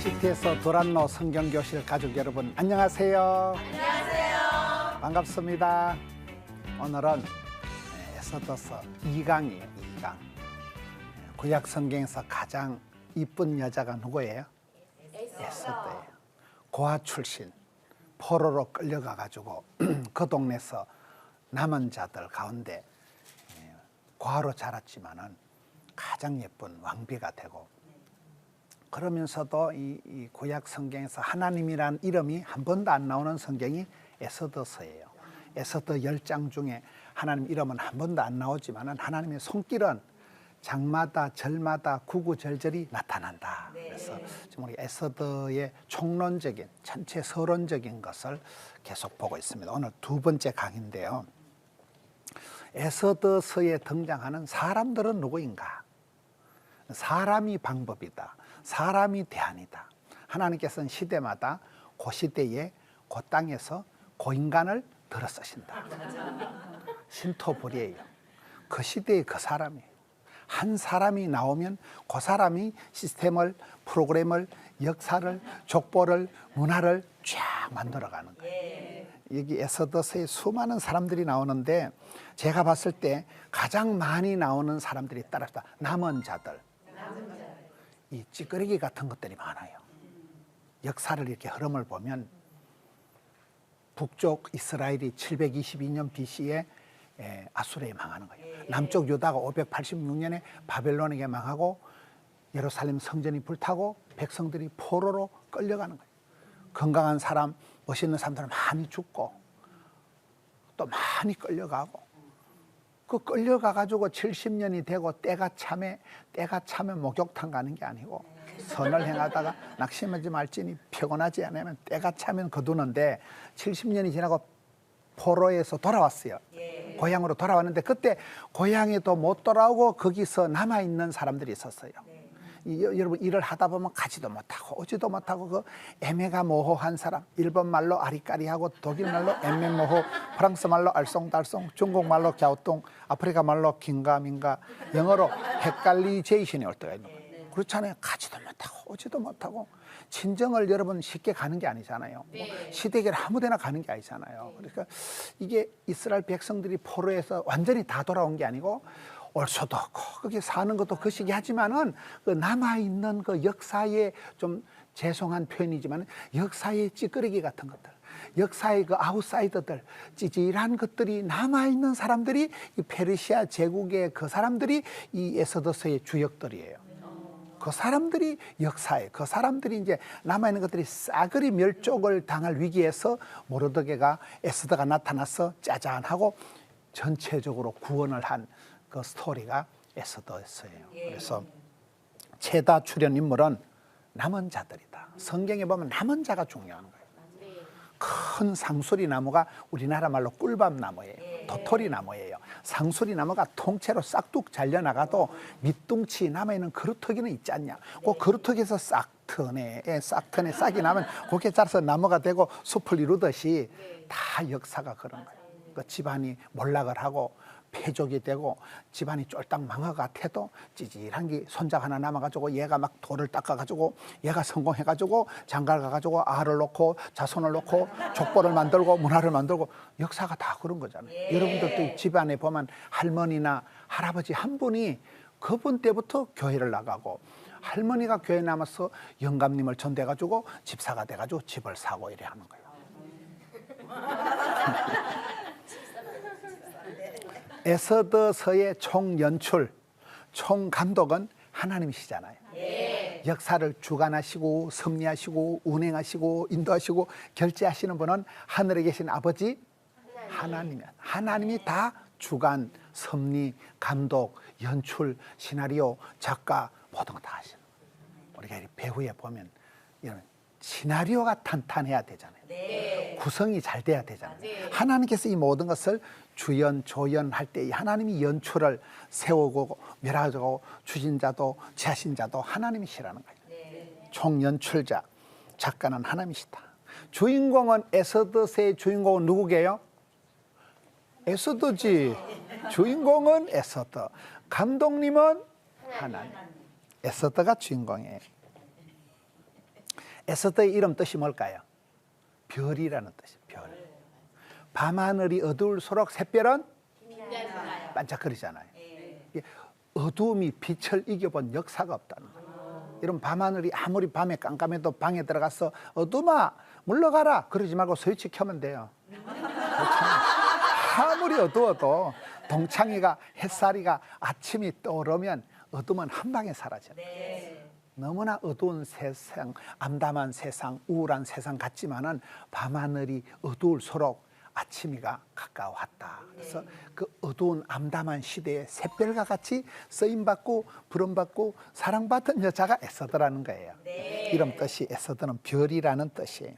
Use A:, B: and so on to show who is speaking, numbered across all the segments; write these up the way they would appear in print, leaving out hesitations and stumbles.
A: 시티에서 도란노 성경교실 가족 여러분 안녕하세요.
B: 안녕하세요.
A: 반갑습니다. 오늘은 에스더서 2강이에요. 2강. 구약 성경에서 가장 이쁜 여자가 누구예요? 에스더예요. 고아 출신, 포로로 끌려가 가지고 그 동네에서 남은 자들 가운데 고아로 자랐지만은 가장 예쁜 왕비가 되고, 그러면서도 이 구약 성경에서 하나님이란 이름이 한 번도 안 나오는 성경이 에스더서예요. 에스더 10장 중에 하나님 이름은 한 번도 안 나오지만 하나님의 손길은 장마다 절마다 구구절절히 나타난다. 그래서 지금 우리 에스더의 총론적인 전체 서론적인 것을 계속 보고 있습니다. 오늘 두 번째 강의인데요. 에스더서에 등장하는 사람들은 누구인가? 사람이 방법이다. 사람이 대안이다. 하나님께서는 시대마다 그 시대에 그 땅에서 그 인간을 들어 쓰신다. 신토불이에요. 그 시대의 그 사람이에요. 한 사람이 나오면 그 사람이 시스템을, 프로그램을, 역사를, 족보를, 문화를 쫙 만들어가는 거예요. 여기 에스더서에 수많은 사람들이 나오는데 제가 봤을 때 가장 많이 나오는 사람들이 따라서 남은 자들, 이 찌끄레기 같은 것들이 많아요. 역사를 이렇게 흐름을 보면 북쪽 이스라엘이 722년 BC에 아수르에 망하는 거예요. 남쪽 유다가 586년에 바벨론에게 망하고 예루살렘 성전이 불타고 백성들이 포로로 끌려가는 거예요. 건강한 사람, 멋있는 사람들은 많이 죽고 또 많이 끌려가고, 그 끌려가가지고 70년이 되고 때가 차면 목욕탕 가는 게 아니고 선을 행하다가 낙심하지 말지니 피곤하지 않으면 때가 차면 거두는데 70년이 지나고 포로에서 돌아왔어요. 고향으로 돌아왔는데 그때 고향에도 못 돌아오고 거기서 남아있는 사람들이 있었어요. 여러분 일을 하다 보면 가지도 못하고 오지도 못하고 그 애매가 모호한 사람, 일본 말로 아리까리하고 독일 말로 애매모호, 프랑스 말로 알쏭달쏭, 중국 말로 갸우뚱, 아프리카 말로 긴가민가, 영어로 헷갈리제이션이 올 때가 있는 거예요. 그렇잖아요. 가지도 못하고 오지도 못하고. 친정을 여러분 쉽게 가는 게 아니잖아요. 뭐 시댁에 아무데나 가는 게 아니잖아요. 그러니까 이게 이스라엘 백성들이 포로에서 완전히 다 돌아온 게 아니고 올 수도 없고 거기 사는 것도 그 시기 하지만은 그 남아있는 그 역사에 좀 죄송한 표현이지만 역사의 찌끄레기 같은 것들, 역사의 그 아웃사이더들, 찌질한 것들이 남아있는 사람들이 이 페르시아 제국의 그 사람들이 이 에스더서의 주역들이에요. 그 사람들이 역사에, 그 사람들이 이제 남아있는 것들이 싸그리 멸족을 당할 위기에서 모르드게가 에스더가 나타나서 짜잔하고 전체적으로 구원을 한 그 스토리가 에스더서예요. 그래서 최다 출연 인물은 남은 자들이다. 성경에 보면 남은 자가 중요한 거예요. 큰 상수리 나무가 우리나라 말로 꿀밤나무예요. 도토리 나무예요. 상수리 나무가 통째로 싹둑 잘려나가도 밑둥치 남아있는 그루터기는 있지 않냐. 그 그루터기에서 싹튼에 싹이 나면 그렇게 자라서 나무가 되고 숲을 이루듯이 다 역사가 그런 거예요. 그 집안이 몰락을 하고 폐족이 되고 집안이 쫄딱 망할 것 같아도 찌질한 게 손자 하나 남아가지고 얘가 막 돌을 닦아가지고 얘가 성공해가지고 장가를 가가지고 알을 놓고 자손을 놓고 족보를 만들고 문화를 만들고 역사가 다 그런 거잖아요. 여러분들도 집안에 보면 할머니나 할아버지 한 분이 그분 때부터 교회를 나가고 할머니가 교회 남아서 영감님을 전대가지고 집사가 돼가지고 집을 사고 이래 하는 거예요. 에스더서의 총연출, 총감독은 하나님이시잖아요. 역사를 주관하시고 섭리하시고 운행하시고 인도하시고 결제하시는 분은 하늘에 계신 아버지 하나님이야. 하나님이 다 주관, 섭리, 감독, 연출, 시나리오, 작가 모든 거 다 하시는 거예요. 우리가 배후에 보면 이런 시나리오가 탄탄해야 되잖아요. 구성이 잘 돼야 되잖아요. 하나님께서 이 모든 것을 주연, 조연할 때 하나님이 연출을 세우고 멸하고 추진자도 제하신자도 하나님이시라는 거예요. 총연출자, 작가는 하나님이시다. 주인공은 에스더서의 주인공은 누구게요? 에스더지. 주인공은 에스더. 감독님은 하나님. 에스더가 주인공이에요. 에스더의 이름 뜻이 뭘까요? 별이라는 뜻이에요. 별. 밤하늘이 어두울수록 샛별은 반짝거리잖아요. 이게 어두움이 빛을 이겨본 역사가 없다는 거예요. 이런 밤하늘이 아무리 밤에 깜깜해도 방에 들어가서 어둠아 물러가라 그러지 말고 스위치 켜면 돼요. 아무리 어두워도 동창이가 햇살이가 아침이 떠오르면 어둠은 한 방에 사라져요. 너무나 어두운 세상, 암담한 세상, 우울한 세상 같지만은 밤하늘이 어두울수록 아침이가 가까워왔다. 그래서 그 어두운 암담한 시대에 샛별과 같이 쓰임받고 부름받고 사랑받던 여자가 에스더라는 거예요. 이름 뜻이 에스더는 별이라는 뜻이에요.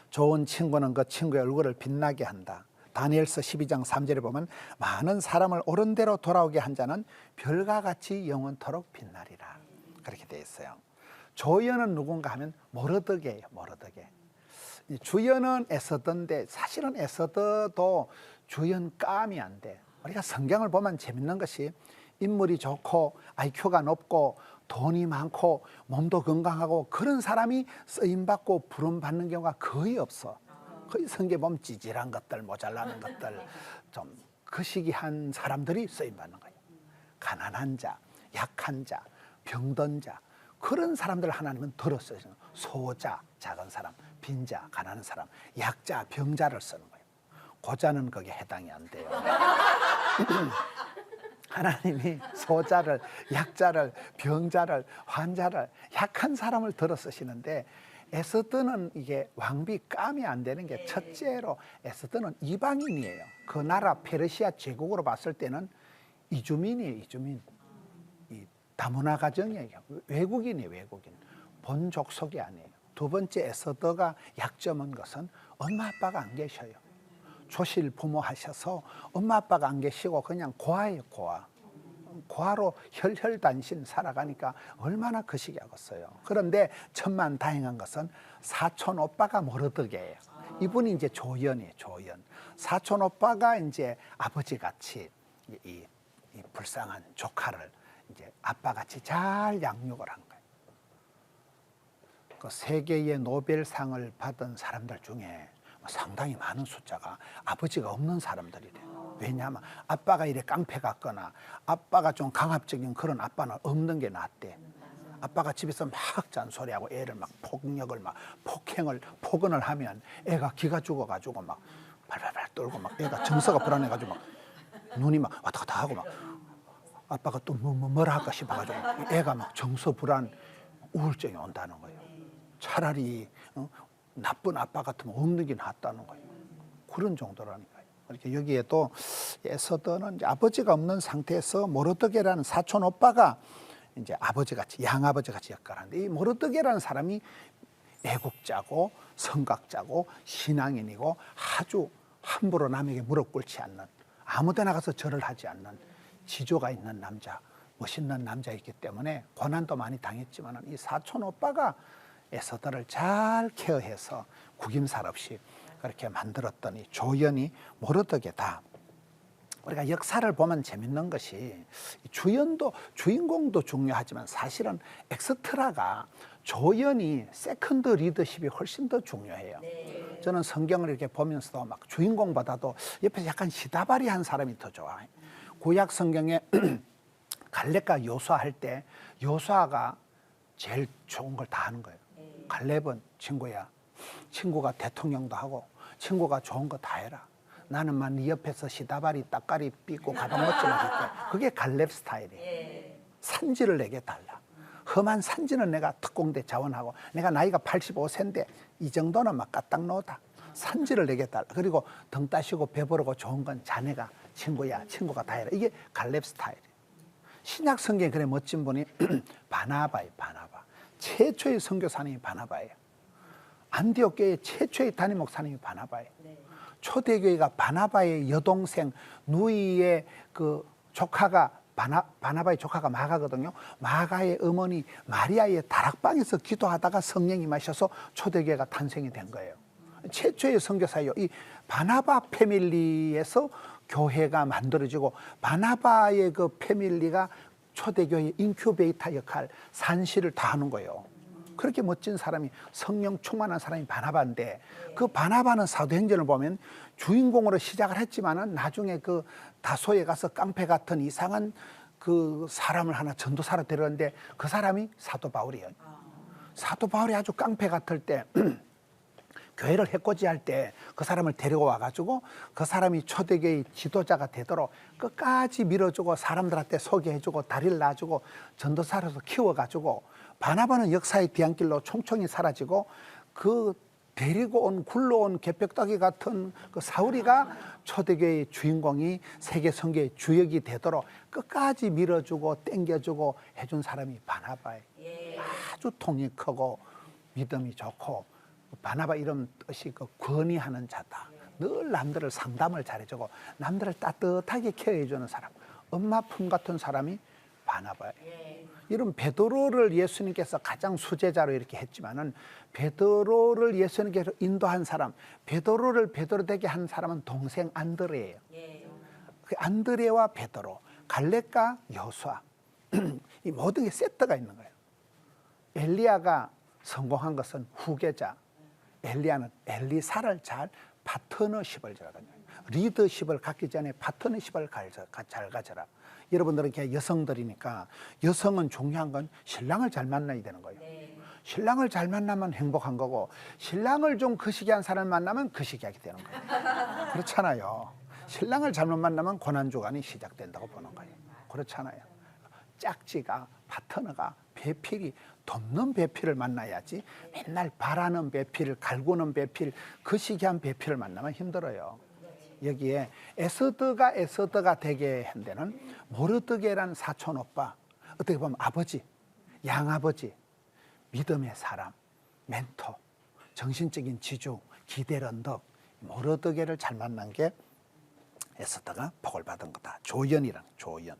A: 좋은 친구는 그 친구의 얼굴을 빛나게 한다. 다니엘서 12장 3절에 보면 많은 사람을 옳은 대로 돌아오게 한 자는 별과 같이 영원토록 빛나리라. 그렇게 되어 있어요. 조연은 누군가 하면 모르드게예요. 모르드게. 주연은 에스더인데 사실은 에스더도 주연감이 안 돼. 우리가 성경을 보면 재밌는 것이 인물이 좋고 IQ가 높고 돈이 많고 몸도 건강하고 그런 사람이 쓰임받고 부름받는 경우가 거의 없어. 거의 성경에 보면 찌질한 것들, 모자라는 것들, 좀 거시기한 사람들이 쓰임받는 거예요. 가난한 자, 약한 자, 병든 자, 그런 사람들 하나님은 들었어요. 소자, 작은 사람, 빈자, 가난한 사람, 약자, 병자를 쓰는 거예요. 고자는 거기에 해당이 안 돼요. 하나님이 소자를, 약자를, 병자를, 환자를, 약한 사람을 들어 쓰시는데 에스더는 이게 왕비감이 안 되는 게 첫째로 에스더는 이방인이에요. 그 나라 페르시아 제국으로 봤을 때는 이주민이에요. 이주민. 이 다문화 가정이에요. 외국인이에요. 외국인. 본 족속이 아니에요. 두 번째 에스더가 약점은 것은 엄마 아빠가 안 계셔요. 조실 부모 하셔서 엄마 아빠가 안 계시고 그냥 고아예요. 고아. 고아로 혈혈단신 살아가니까 얼마나 거시기하겠어요. 그런데 천만다행한 것은 사촌 오빠가 모르드게예요. 이분이 이제 조연이에요. 조연. 사촌 오빠가 이제 아버지 같이 이 불쌍한 조카를 이제 아빠 같이 잘 양육을 한 거예요. 그 세계의 노벨상을 받은 사람들 중에 상당히 많은 숫자가 아버지가 없는 사람들이래요. 왜냐하면 아빠가 이래 깡패 같거나 아빠가 좀 강압적인 그런 아빠는 없는 게 낫대. 아빠가 집에서 막 잔소리하고 애를 막 폭력을 막 폭행을 폭언을 하면 애가 기가 죽어가지고 막 발발발 떨고 막 애가 정서가 불안해가지고 막 눈이 막 왔다 갔다 하고 막 아빠가 또 뭐라 할까 싶어가지고 애가 막 정서 불안 우울증이 온다는 거예요. 차라리 나쁜 아빠 같으면 없는 게 낫다는 거예요. 그런 정도라니까요. 이렇게 여기에도 에스더는 이제 아버지가 없는 상태에서 모르드게라는 사촌 오빠가 이제 아버지 같이 양아버지 같이 역할하는데 이 모르드게라는 사람이 애국자고 성각자고 신앙인이고 아주 함부로 남에게 무릎 꿇지 않는 아무데나 가서 절을 하지 않는 지조가 있는 남자, 멋있는 남자이기 때문에 고난도 많이 당했지만 이 사촌 오빠가 에스더를 잘 케어해서 구김살 없이 그렇게 만들었던 이 조연이 모르드게다. 우리가 역사를 보면 재밌는 것이 주연도 주인공도 중요하지만 사실은 엑스트라가 조연이 세컨드 리더십이 훨씬 더 중요해요. 저는 성경을 이렇게 보면서도 막 주인공보다도 옆에서 약간 시다바리한 사람이 더 좋아요. 구약 성경에 갈렙과 요수아 할 때 요수아가 제일 좋은 걸 다 하는 거예요. 갈렙은 친구야. 친구가 대통령도 하고 친구가 좋은 거 다 해라. 나는만 네 옆에서 시다바리 따까리 삐고 가방 멋지만 할게. 그게 갈렙 스타일이에요. 산지를 내게 달라. 험한 산지는 내가 특공대 자원하고 내가 나이가 85세인데 이 정도는 막 까딱 넣어다. 산지를 내게 달라. 그리고 등 따시고 배부르고 좋은 건 자네가 친구야. 친구가 다 해라. 이게 갈렙 스타일이에요. 신약 성경에 그래 멋진 분이 바나바예요. 바나바. 최초의 선교사님이 바나바예요. 안디옥 교회 최초의 담임 목사님이 바나바예요. 초대교회가 바나바의 여동생 누이의 그 조카가 바나바의 조카가 마가거든요. 마가의 어머니 마리아의 다락방에서 기도하다가 성령이 마셔서 초대교회가 탄생이 된 거예요. 최초의 선교사예요. 이 바나바 패밀리에서 교회가 만들어지고 바나바의 그 패밀리가 초대교회 인큐베이터 역할, 산실을 다 하는 거예요. 그렇게 멋진 사람이 성령 충만한 사람이 바나바인데 그 바나바는 사도행전을 보면 주인공으로 시작을 했지만은 나중에 그 다소에 가서 깡패 같은 이상한 그 사람을 하나 전도사로 데려갔는데 그 사람이 사도 바울이에요. 사도 바울이 아주 깡패 같을 때 교회를 해코지할 때 그 사람을 데리고 와가지고 그 사람이 초대교회의 지도자가 되도록 끝까지 밀어주고 사람들한테 소개해주고 다리를 놔주고 전도사로서 키워가지고 바나바는 역사의 뒤안길로 총총히 사라지고 그 데리고 온 굴러온 개벽다귀 같은 그 사울이가 초대교회의 주인공이 세계 선교의 주역이 되도록 끝까지 밀어주고 땡겨주고 해준 사람이 바나바예요. 아주 통이 크고 믿음이 좋고 바나바 이런 뜻이 그 권위하는 자다. 늘 남들을 상담을 잘해주고 남들을 따뜻하게 케어해주는 사람, 엄마 품 같은 사람이 바나바예요. 이런 베드로를 예수님께서 가장 수제자로 이렇게 했지만은 베드로를 예수님께서 인도한 사람, 베드로를 베드로 되게 한 사람은 동생 안드레예요. 그 안드레와 베드로, 갈렙과 여호수아 이 모든 게 세트가 있는 거예요. 엘리야가 성공한 것은 후계자, 엘리야는 엘리사를 잘 파트너십을 잘 가져라. 리더십을 갖기 전에 파트너십을 잘 가져라. 여러분들은 그냥 여성들이니까 여성은 중요한 건 신랑을 잘 만나야 되는 거예요. 신랑을 잘 만나면 행복한 거고 신랑을 좀 거시기한 사람을 만나면 거시기하게 되는 거예요. 그렇잖아요. 신랑을 잘못 만나면 고난주간이 시작된다고 보는 거예요. 그렇잖아요. 짝지가 파트너가 배필이 돕는 배필을 만나야지 맨날 바라는 배필, 갈구는 배필, 거시기한 배필을 만나면 힘들어요. 여기에 에스더가 되게 한 데는 모르드게라는 사촌 오빠, 어떻게 보면 아버지, 양아버지, 믿음의 사람, 멘토, 정신적인 지주, 기대런덕, 모르드게를 잘 만난 게 에스더가 복을 받은 거다. 조연이란 조연.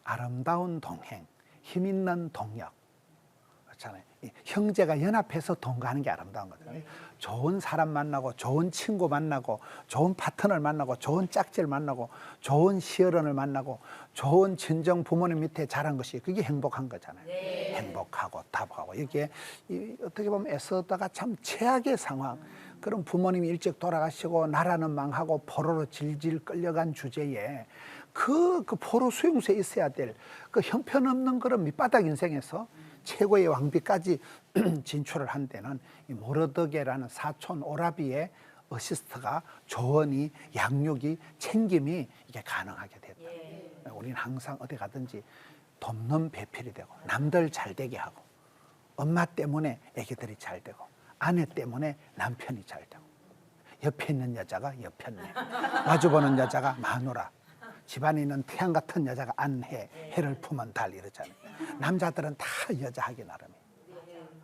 A: 아름다운 동행, 힘 있는 동력. 그렇잖아요. 형제가 연합해서 동거하는 게 아름다운 거잖아요. 좋은 사람 만나고 좋은 친구 만나고 좋은 파트너를 만나고 좋은 짝지를 만나고 좋은 시어른을 만나고 좋은 친정 부모님 밑에 자란 것이 그게 행복한 거잖아요. 행복하고 답하고 여기에 어떻게 보면 에스더가 참 최악의 상황, 그런 부모님이 일찍 돌아가시고 나라는 망하고 포로로 질질 끌려간 주제에 그 포로 수용소에 있어야 될 그 형편없는 그런 밑바닥 인생에서 최고의 왕비까지 진출을 한 데는 이 모르드게라는 사촌 오라비의 어시스트가 조언이, 양육이, 챙김이 이게 가능하게 됐다. 우리는 항상 어디 가든지 돕는 배필이 되고 남들 잘 되게 하고 엄마 때문에 애기들이 잘 되고 아내 때문에 남편이 잘 되고 옆에 있는 여자가 여편네, 마주보는 여자가 마누라, 집안에 있는 태양 같은 여자가 안해, 해를 품은 달 이러잖아요. 남자들은 다 여자하기 나름이에요.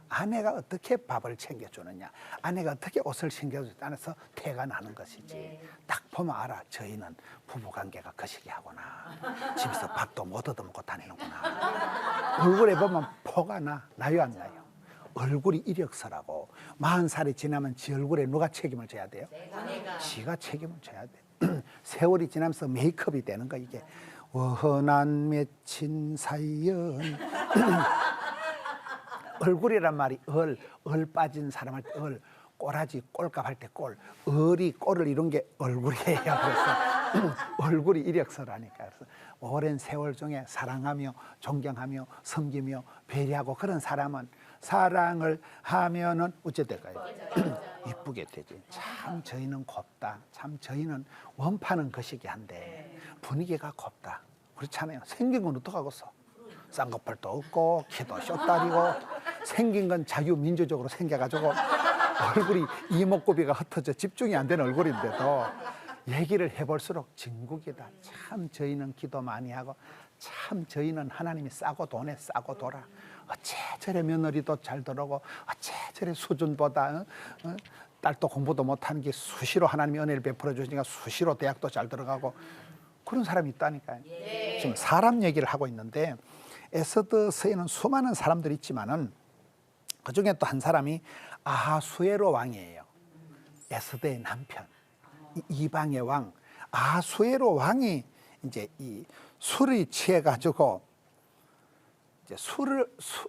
A: 아내가 어떻게 밥을 챙겨주느냐, 아내가 어떻게 옷을 챙겨주느냐 안에서 태가 나는 것이지. 딱 보면 알아, 저희는 부부관계가 거시기하구나. 집에서 밥도 못 얻어먹고 다니는구나. 얼굴에 보면 포가 나요 안 나요? 얼굴이 이력서라고. 40살이 지나면 지 얼굴에 누가 책임을 져야 돼요? 지가 책임을 져야 돼. 세월이 지나면서 메이크업이 되는 거 이게. 워헌한 맺힌 사연. 얼굴이란 말이 얼 빠진 사람 할 때 얼, 꼬라지 꼴값 할 때 꼴, 얼이 꼴을 이룬 게 얼굴이에요. 그래서 얼굴이 이력서라니까. 그래서 오랜 세월 중에 사랑하며 존경하며 섬기며 배려하고 그런 사람은 사랑을 하면은 어째 될까요? 이쁘게 되지. 참 저희는 곱다. 참 저희는 원판은 거시기 한데 분위기가 곱다. 그렇잖아요. 생긴 건 어떡하겠어? 쌍꺼풀도 없고 키도 쇼다리고 생긴 건 자유민주적으로 생겨가지고 얼굴이 이목구비가 흩어져 집중이 안 되는 얼굴인데도 얘기를 해볼수록 진국이다. 참 저희는 기도 많이 하고 참 저희는 하나님이 싸고 돈에 싸고 돌아. 어째 저래 며느리도 잘 들어오고 어째 저래 수준보다 딸도 공부도 못하는 게 수시로 하나님이 은혜를 베풀어 주시니까 수시로 대학도 잘 들어가고 그런 사람이 있다니까요. 지금 사람 얘기를 하고 있는데 에스더서에는 수많은 사람들이 있지만은 그 중에 또 한 사람이 아하수에로 왕이에요. 에스더의 남편, 이방의 왕 아하수에로 왕이 이제 이 술이 취해가지고 이제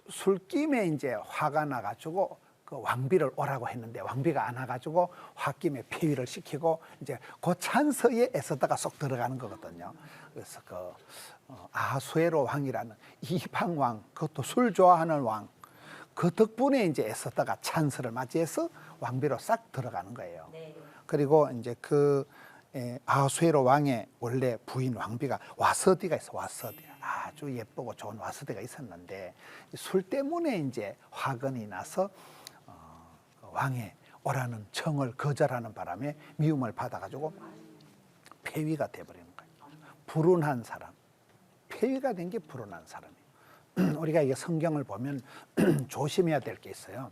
A: 술김에 이제 화가 나가지고 그 왕비를 오라고 했는데 왕비가 안 와가지고 홧김에 폐위를 시키고 이제 그 찬서에 에서다가 쏙 들어가는 거거든요. 그래서 그 아하수에로 왕이라는 이방 왕, 그것도 술 좋아하는 왕, 그 덕분에 이제 에서다가 찬서를 맞이해서 왕비로 싹 들어가는 거예요.
B: 네.
A: 그리고 이제 그 아하수에로 왕의 원래 부인 왕비가 와서디가 있어. 와서디 아주 예쁘고 좋은 와서디가 있었는데 술 때문에 이제 화근이 나서 왕의 오라는 청을 거절하는 바람에 미움을 받아가지고 폐위가 돼버리는 거예요. 불운한 사람, 폐위가 된 게 불운한 사람이에요. 우리가 이게 성경을 보면 조심해야 될 게 있어요.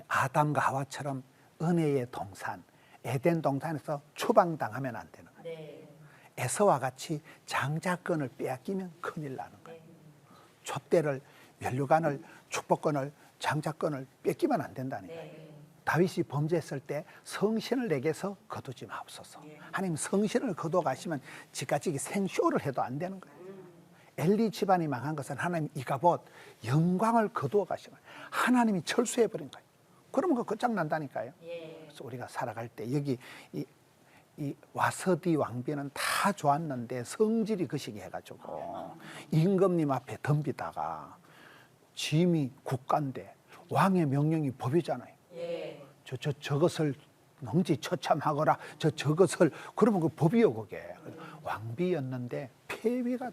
A: 아담과 하와처럼 은혜의 동산, 에덴 동산에서 추방당하면 안 되는 거예요.
B: 네.
A: 에서와 같이 장자권을 빼앗기면 큰일 나는 거예요. 촛대를, 면류관을, 축복권을, 장자권을 뺏기면 안 된다니까요.
B: 네.
A: 다윗이 범죄했을 때 성신을 내게서 거두지 마옵소서. 하나님 성신을 거두어 가시면 지까지기 생쇼를 해도 안 되는 거예요. 엘리 집안이 망한 것은 하나님 이가봇 영광을 거두어 가시면 하나님이 철수해 버린 거예요. 그러면 그 끝장난다니까요.
B: 예.
A: 그래서 우리가 살아갈 때 여기 이 와서디 왕비는 다 좋았는데 성질이 거시기 해가지고 임금님 앞에 덤비다가 짐이 국가인데 왕의 명령이 법이잖아요.
B: 예.
A: 저것을 농지 처참하거라 저것을 그러면 그 법이요 그게. 왕비였는데 폐위가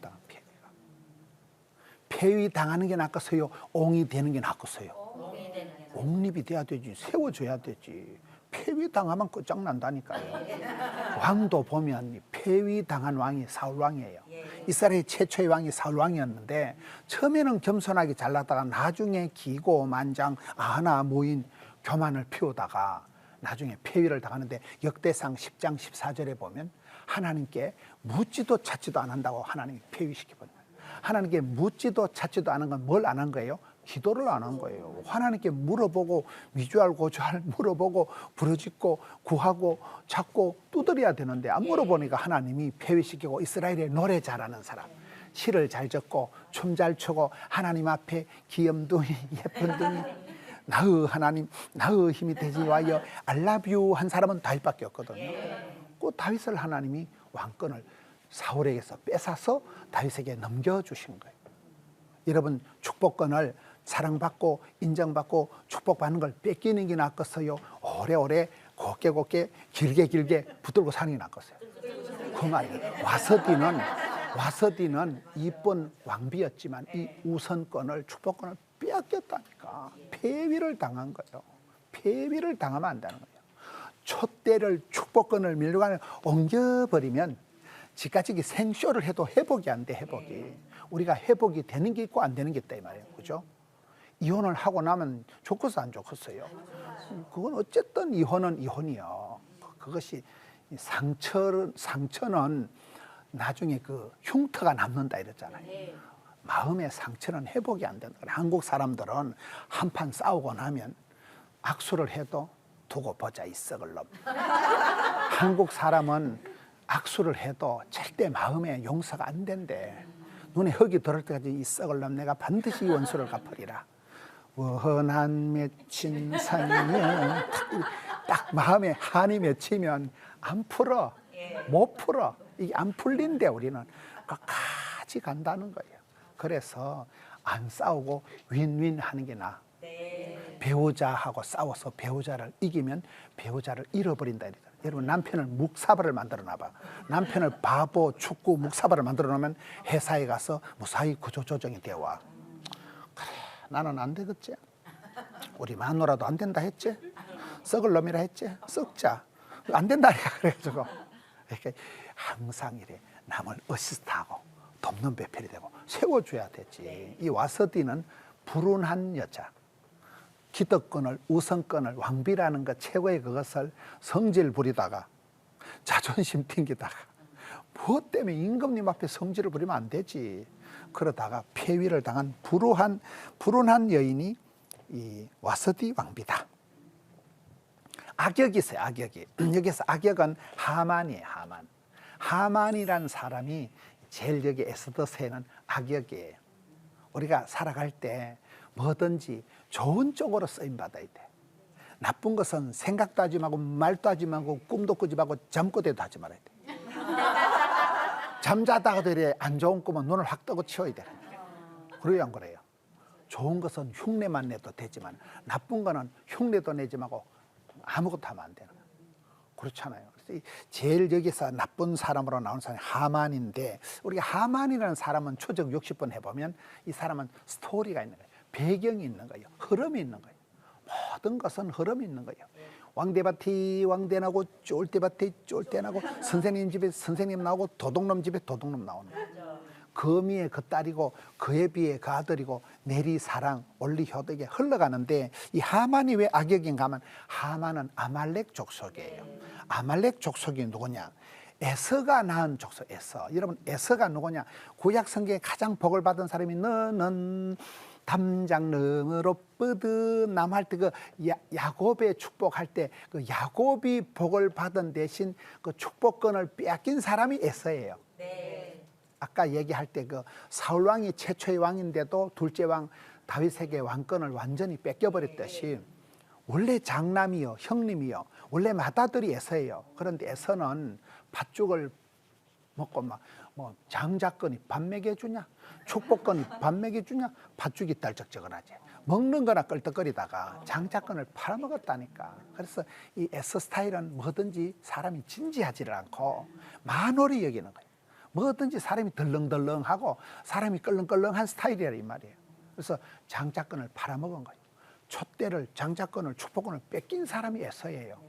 A: 폐위 당하는 게 낫겠어요? 옹이 되는 게 낫겠어요?
B: 옹이 되는 게
A: 옹립이 돼야 되지, 세워줘야 되지. 폐위 당하면 끝장난다니까요. 왕도 보면 폐위 당한 왕이 사울 왕이에요. 이스라엘 최초의 왕이 사울 왕이었는데 처음에는 겸손하게 잘나다가 나중에 기고만장 아나 모인 교만을 피우다가 나중에 폐위를 당하는데 역대상 10장 14절에 보면 하나님께 묻지도 찾지도 안 한다고 하나님이 폐위시켜버려요. 하나님께 묻지도 찾지도 않은 건 뭘 안 한 거예요? 기도를 안 한 거예요. 하나님께 물어보고 위주할 고주할 물어보고 부르짖고 구하고 찾고 두드려야 되는데 안 물어보니까 하나님이 폐위시키고 이스라엘의 노래 잘하는 사람, 시를 잘 적고 춤 잘 추고 하나님 앞에 귀염둥이 예쁜둥이 나의 하나님 나의 힘이 되지 와여 알라뷰 한 사람은 다윗밖에 없거든요. 그 다윗을 하나님이 왕권을 사울에게서 뺏어서 다윗에게 넘겨주신 거예요. 여러분 축복권을 사랑받고 인정받고 축복받는 걸 뺏기는 게 낫겠어요? 오래오래 곱게 길게 붙들고 사는 게 낫겠어요? 그 말이에요. 와서디는 이쁜 왕비였지만 이 우선권을 축복권을 빼앗겼다니까. 폐위를 당한 거예요. 폐위를 당하면 안 되는 거예요. 촛대를 축복권을 밀려가는 옮겨버리면 지까지기 생쇼를 해도 회복이 안 돼. 회복이 우리가 회복이 되는 게 있고 안 되는 게 있다 이 말이에요. 그죠? 이혼을 하고 나면 좋겠어 안 좋겠어요? 그건 어쨌든 이혼은 이혼이요. 그것이 상처는 나중에 그 흉터가 남는다 이랬잖아요. 마음의 상처는 회복이 안 된다. 한국 사람들은 한판 싸우고 나면 악수를 해도 두고 보자 이 썩을 놈. 한국 사람은 악수를 해도 절대 마음에 용서가 안 된대. 눈에 흙이 들을 때까지 이 썩을 놈 내가 반드시 이 원수를 갚으리라. 원한 맺힌 산이면 딱 마음에 한이 맺히면 안 풀어. 못 풀어. 이게 안 풀린대 우리는. 끝까지 간다는 거예요. 그래서 안 싸우고 윈윈 하는 게 나아. 배우자하고 싸워서 배우자를 이기면 배우자를 잃어버린다. 여러분 남편을 묵사발을 만들어 놔봐. 남편을 바보, 축구, 묵사발을 만들어 놓으면 회사에 가서 무사히 구조조정이 되어와. 그래 나는 안 되겠지. 우리 마누라도 안 된다 했지. 썩을 놈이라 했지. 썩자. 안 된다니까. 그래가지고 이렇게 항상 이래 남을 어시스트하고 돕는 배필이 되고 세워줘야 되지. 이 와서디는 불운한 여자. 기득권을 우선권을 왕비라는 것 최고의 그것을 성질 부리다가 자존심 튕기다가 무엇 때문에 임금님 앞에 성질을 부리면 안 되지. 그러다가 폐위를 당한 불운한 여인이 이 와서디 왕비다. 악역이 있어요. 악역이. 여기서 악역은 하만이에요. 하만이라는 사람이 제일 여기 에스더서에는 악역이에요. 우리가 살아갈 때 뭐든지 좋은 쪽으로 쓰임받아야 돼. 나쁜 것은 생각도 하지 말고 말도 하지 말고 꿈도 꾸지 말고 잠꼬대도 하지 말아야 돼. 잠자다가도 이래 안 좋은 꿈은 눈을 확 뜨고 치워야 돼. 그래요, 안 그래요? 좋은 것은 흉내만 내도 되지만 나쁜 거는 흉내도 내지 말고 아무것도 하면 안 되는 거예요. 그렇잖아요. 그래서 제일 여기서 나쁜 사람으로 나온 사람이 하만인데, 우리가 하만이라는 사람은 추적 60번 해보면 이 사람은 스토리가 있는 거예요. 배경이 있는 거예요. 흐름이 있는 거예요. 모든 것은 흐름이 있는 거예요. 왕대밭이 왕대 나고 쫄대밭이 쫄대 나고 선생님 집에 선생님 나오고 도둑놈 집에 도둑놈 나오는 거예요. 거미의 그 딸이고 그에 비해 그 아들이고 내리 사랑 올리 효덕에 흘러가는데, 이 하만이 왜 악역인가 하면 하만은 아말렉 족속이에요. 아말렉 족속이 누구냐? 에서가 낳은 족속. 에서. 여러분, 에서가 누구냐? 구약 성경에 가장 복을 받은 사람이 너는 담장능으로 뻗어남할 때 그 야곱의 축복할 때 그 야곱이 복을 받은 대신 그 축복권을 빼앗긴 사람이 에서예요.
B: 네.
A: 아까 얘기할 때 그 사울 왕이 최초의 왕인데도 둘째 왕 다윗에게 왕권을 완전히 뺏겨버렸듯이 원래 장남이요, 형님이요, 원래 맏아들이 에서예요. 그런데 에서는 팥죽을 먹고 막 뭐 장자권이 밥 먹여주냐, 축복권이 밥 먹여주냐, 팥죽이 딸적적을하지. 먹는 거나 끌떡거리다가 장자권을 팔아먹었다니까. 그래서 이 에서 스타일은 뭐든지 사람이 진지하지를 않고 만홀히 여기는 거예요. 뭐든지 사람이 덜렁덜렁하고 사람이 끌렁끌렁한 스타일이라 이 말이에요. 그래서 장자권을 팔아먹은 거예요. 촛대를, 장자권을, 축복권을 뺏긴 사람이 에서예요.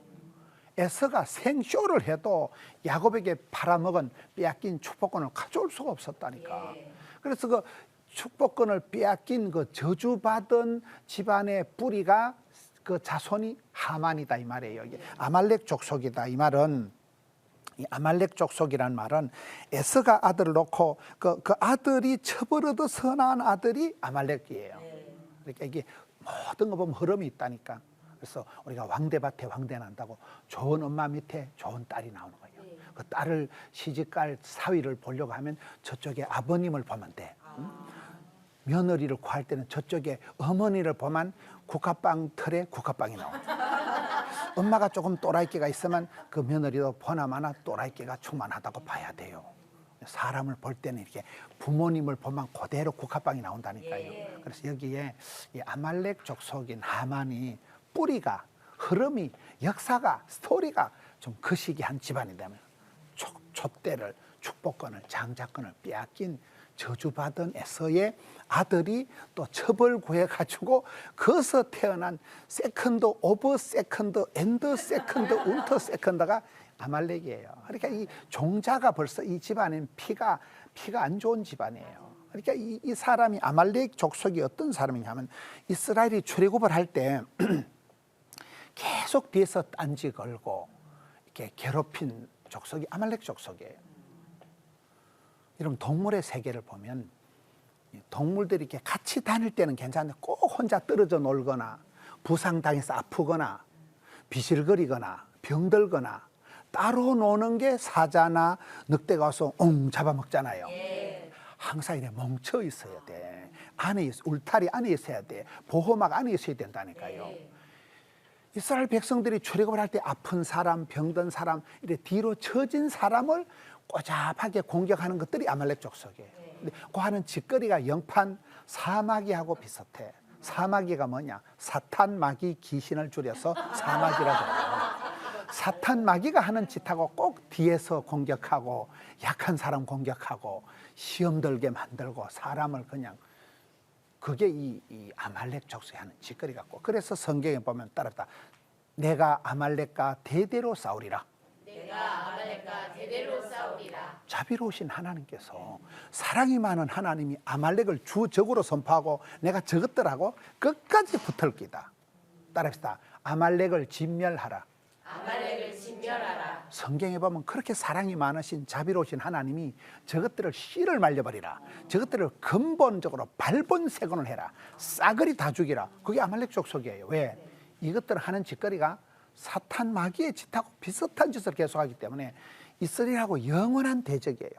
A: 에서가 생쇼를 해도 야곱에게 팔아먹은 빼앗긴 축복권을 가져올 수가 없었다니까. 그래서 그 축복권을 빼앗긴 그 저주받은 집안의 뿌리가 그 자손이 하만이다 이 말이에요. 이게 아말렉 족속이다 이 말은, 이 아말렉 족속이란 말은 에서가 아들을 놓고 그 아들이 처벌어도 선한 아들이 아말렉이에요. 그러니까 이게 모든 거 보면 흐름이 있다니까. 그래서 우리가 왕대밭에 왕대 난다고 좋은 엄마 밑에 좋은 딸이 나오는 거예요. 그 딸을 시집갈 사위를 보려고 하면 저쪽에 아버님을 보면 돼. 며느리를 구할 때는 저쪽에 어머니를 보면 국화빵 틀에 국화빵이 나오죠. 엄마가 조금 또라이끼가 있으면 그 며느리도 보나마나 또라이끼가 충만하다고 봐야 돼요. 사람을 볼 때는 이렇게 부모님을 보면 그대로 국화빵이 나온다니까요. 그래서 여기에 이 아말렉 족속인 하만이 뿌리가, 흐름이, 역사가, 스토리가 좀 거시기한 집안이 되면 촛대를, 축복권을, 장자권을 빼앗긴 저주받은 에서의 아들이 또 첩을 구해가지고 거기서 태어난 세컨드 오브 세컨드 앤드 세컨드 운터 세컨드가 아말렉이에요. 그러니까 이 종자가 벌써 이 집안은 피가 안 좋은 집안이에요. 그러니까 이 사람이 아말렉 족속이 어떤 사람이냐 하면 이스라엘이 출애굽을 할 때 계속 뒤에서 딴지 걸고 이렇게 괴롭힌 족속이 아말렉 족속이에요. 여러분, 동물의 세계를 보면 동물들이 이렇게 같이 다닐 때는 괜찮은데 꼭 혼자 떨어져 놀거나 부상당해서 아프거나 비실거리거나 병들거나 따로 노는 게 사자나 늑대가 와서 잡아먹잖아요. 항상 이렇게 멈춰 있어야 돼. 울타리 안에 있어야 돼. 보호막 안에 있어야 된다니까요. 이스라엘 백성들이 출애굽을 할 때 아픈 사람, 병든 사람, 이렇게 뒤로 처진 사람을 꼬잡하게 공격하는 것들이 아말렉 족속이에요. 근데 그 하는 짓거리가 영판 사마귀하고 비슷해. 사마귀가 뭐냐? 사탄, 마귀, 귀신을 줄여서 사마귀라고 해요. 사탄, 마귀가 하는 짓하고 꼭 뒤에서 공격하고 약한 사람 공격하고 시험 들게 만들고 사람을 그냥, 그게 이 아말렉 족속이 하는 짓거리 같고. 그래서 성경에 보면 따랐다. 내가 아말렉과 대대로 싸우리라.
B: 내가 아말렉과 대대로 싸우리라.
A: 자비로우신 하나님께서, 사랑이 많은 하나님이 아말렉을 주적으로 선포하고 내가 저것들하고 끝까지 붙을 기다. 따라합시다. 아말렉을 진멸하라.
B: 아말렉을 진멸하라.
A: 성경에 보면 그렇게 사랑이 많으신 자비로우신 하나님이 저것들을 씨를 말려버리라. 저것들을 근본적으로 발본색원을 해라. 싸그리 다 죽이라. 그게 아말렉 족속이에요. 왜? 이것들을 하는 짓거리가 사탄 마귀의 짓하고 비슷한 짓을 계속하기 때문에 이스라엘하고 영원한 대적이에요.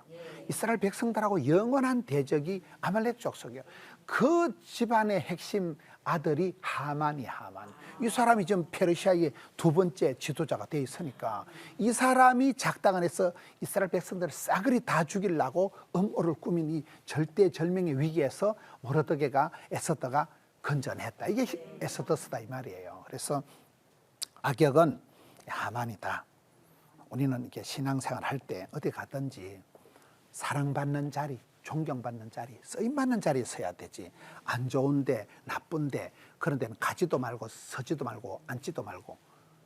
A: 이스라엘 백성들하고 영원한 대적이 아말렉 족속이에요. 그 집안의 핵심 아들이 하만이 하만. 이 사람이 지금 페르시아의 두 번째 지도자가 돼 있으니까 이 사람이 작당 안에서 이스라엘 백성들을 싸그리 다 죽이려고 음모를 꾸민 이 절대절명의 위기에서 모르드게가 에스더가 건져냈다. 이게 에스더스다 이 말이에요. 그래서 악역은 하만이다. 우리는 이렇게 신앙생활 할 때 어디 가든지 사랑받는 자리, 존경받는 자리, 쓰임받는 자리에 서야 되지. 안 좋은데, 나쁜데, 그런 데는 가지도 말고 서지도 말고 앉지도 말고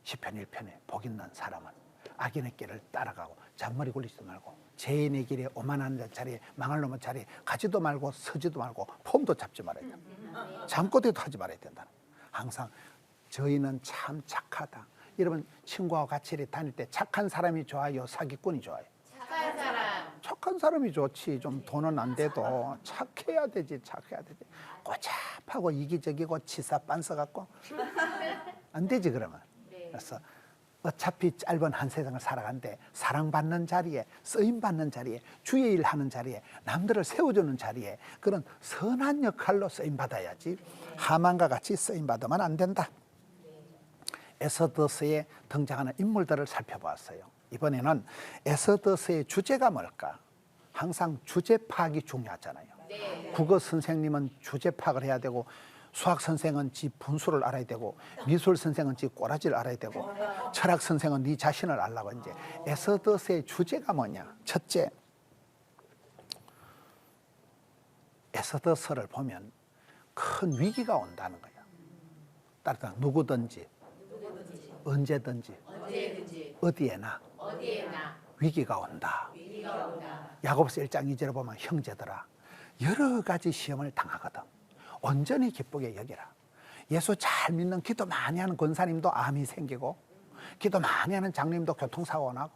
A: 시편 1편에 복 있는 사람은 악인의 길을 따라가고 잔머리 굴리지도 말고 죄인의 길에 오만한 자리에 망할 놈의 자리에 가지도 말고 서지도 말고 폼도 잡지 말아야 된다. 잠꼬대도 하지 말아야 된다. 항상 저희는 참 착하다. 여러분 친구와 같이 다닐 때 착한 사람이 좋아요? 사기꾼이 좋아요?
B: 착한 사람.
A: 착한 사람이 좋지. 좀 돈은 안 돼도 착해야 되지. 착해야 되지. 꼬잡하고 이기적이고 치사 빤서 갖고 안 되지 그러면. 그래서 어차피 짧은 한 세상을 살아간데 사랑받는 자리에, 쓰임받는 자리에, 주의 일 하는 자리에, 남들을 세워주는 자리에 그런 선한 역할로 쓰임받아야지. 하만과 같이 쓰임받으면 안 된다. 에스더스에 등장하는 인물들을 살펴보았어요. 이번에는 에스더스의 주제가 뭘까? 항상 주제 파악이 중요하잖아요. 국어 선생님은 주제 파악을 해야 되고 수학 선생은 지 분수를 알아야 되고 미술 선생은 지 꼬라지를 알아야 되고 철학 선생은 네 자신을 알라고. 이제 에스더스의 주제가 뭐냐? 첫째, 에스더스를 보면 큰 위기가 온다는 거야. 따라서 누구든지 언제든지 어디에나 위기가 온다. 야고보서 1장 2절에 보면 형제들아 여러 가지 시험을 당하거든 온전히 기쁘게 여기라. 예수 잘 믿는 기도 많이 하는 권사님도 암이 생기고 기도 많이 하는 장로님도 교통사고가 나고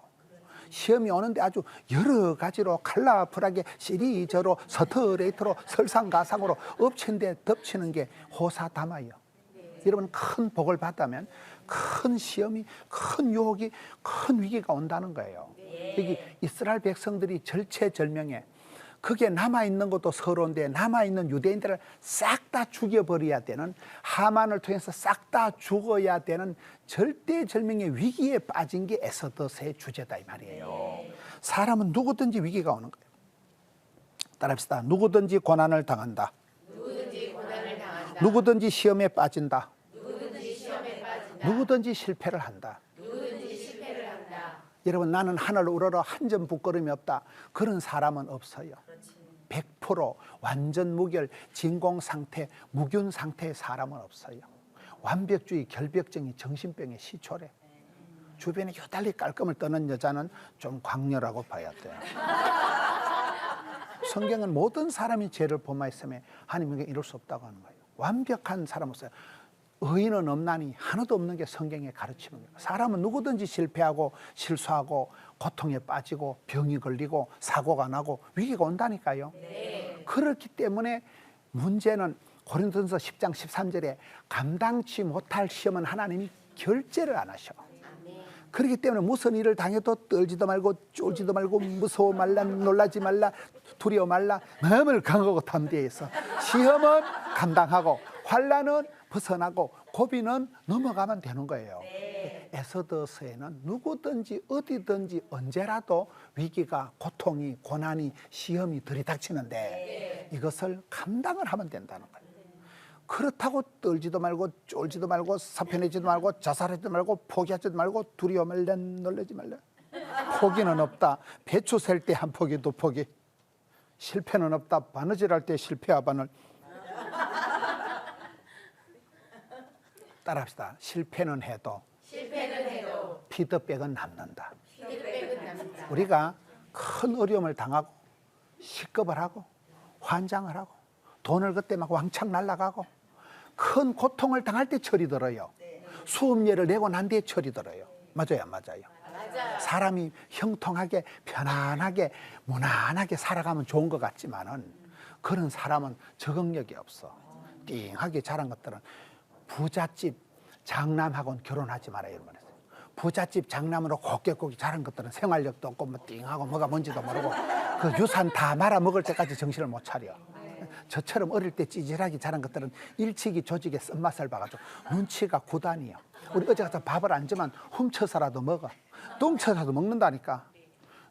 A: 시험이 오는데 아주 여러 가지로 칼라풀하게 시리저로 서터레이트로 설상가상으로 엎친데 덮치는 게 호사다마요. 여러분 큰 복을 받다면 큰 시험이, 큰 유혹이, 큰 위기가 온다는 거예요. 여기 이스라엘 백성들이 절체절명해. 그게 남아있는 것도 서러운데 남아있는 유대인들을 싹 다 죽여버려야 되는, 하만을 통해서 싹 다 죽어야 되는 절대절명의 위기에 빠진 게 에스더스의 주제다 이 말이에요. 사람은 누구든지 위기가 오는 거예요. 따라합시다. 누구든지 고난을 당한다. 누구든지 시험에 빠진다. 누구든지 실패를 한다. 여러분 나는 하늘 우러러 한 점 부끄러움이 없다. 그런 사람은 없어요. 100% 완전 무결, 진공 상태, 무균 상태의 사람은 없어요. 완벽주의, 결벽증이 정신병의 시초래. 주변에 유달리 깔끔을 떠는 여자는 좀 광녀라고 봐야 돼요. 성경은 모든 사람이 죄를 범하였음에 하나님에게 이룰 수 없다고 하는 거예요. 완벽한 사람 없어요. 의인은 없나니 하나도 없는 게 성경의 가르침입니다. 사람은 누구든지 실패하고 실수하고 고통에 빠지고 병이 걸리고 사고가 나고 위기가 온다니까요. 그렇기 때문에 문제는 고린도전서 10장 13절에 감당치 못할 시험은 하나님이 결제를 안 하셔. 그렇기 때문에 무슨 일을 당해도 떨지도 말고 쫄지도 말고 무서워 말라, 놀라지 말라, 두려워 말라, 마음을 강하고 담대해서 시험은 감당하고 환난은 벗어나고 고비는 넘어가면 되는 거예요. 에스더스에는 누구든지 어디든지 언제라도 위기가, 고통이, 고난이, 시험이 들이닥치는데 이것을 감당을 하면 된다는 거예요. 그렇다고 떨지도 말고 쫄지도 말고 사표내지도 말고 자살하지도 말고 포기하지도 말고 두려워 말라, 놀라지 말라. 포기는 없다. 배추 셀 때 한 포기 두 포기. 실패는 없다. 바느질 할 때 실패와 바늘. 따라합시다. 실패는 해도 피드백은 남는다. 우리가 큰 어려움을 당하고 식겁을 하고 환장을 하고 돈을 그때 막 왕창 날라가고 큰 고통을 당할 때 철이 들어요. 수음료를 내고 난 뒤에 철이 들어요. 맞아요, 안 맞아요? 사람이 형통하게 편안하게 무난하게 살아가면 좋은 것 같지만은 그런 사람은 적응력이 없어. 띵하게 자란 것들은 부잣집 장남하고는 결혼하지 말아요. 여러분. 부잣집 장남으로 곱게 자란 것들은 생활력도 없고 뭐 띵하고 뭐가 뭔지도 모르고 그 유산 다 말아먹을 때까지 정신을 못 차려. 저처럼 어릴 때 찌질하게 자란 것들은 일찍이 조직의 쓴맛을 봐가지고 눈치가 구단이에요. 우리 어제 가서 밥을 안 주면 훔쳐서라도 먹어. 똥쳐서라도 먹는다니까.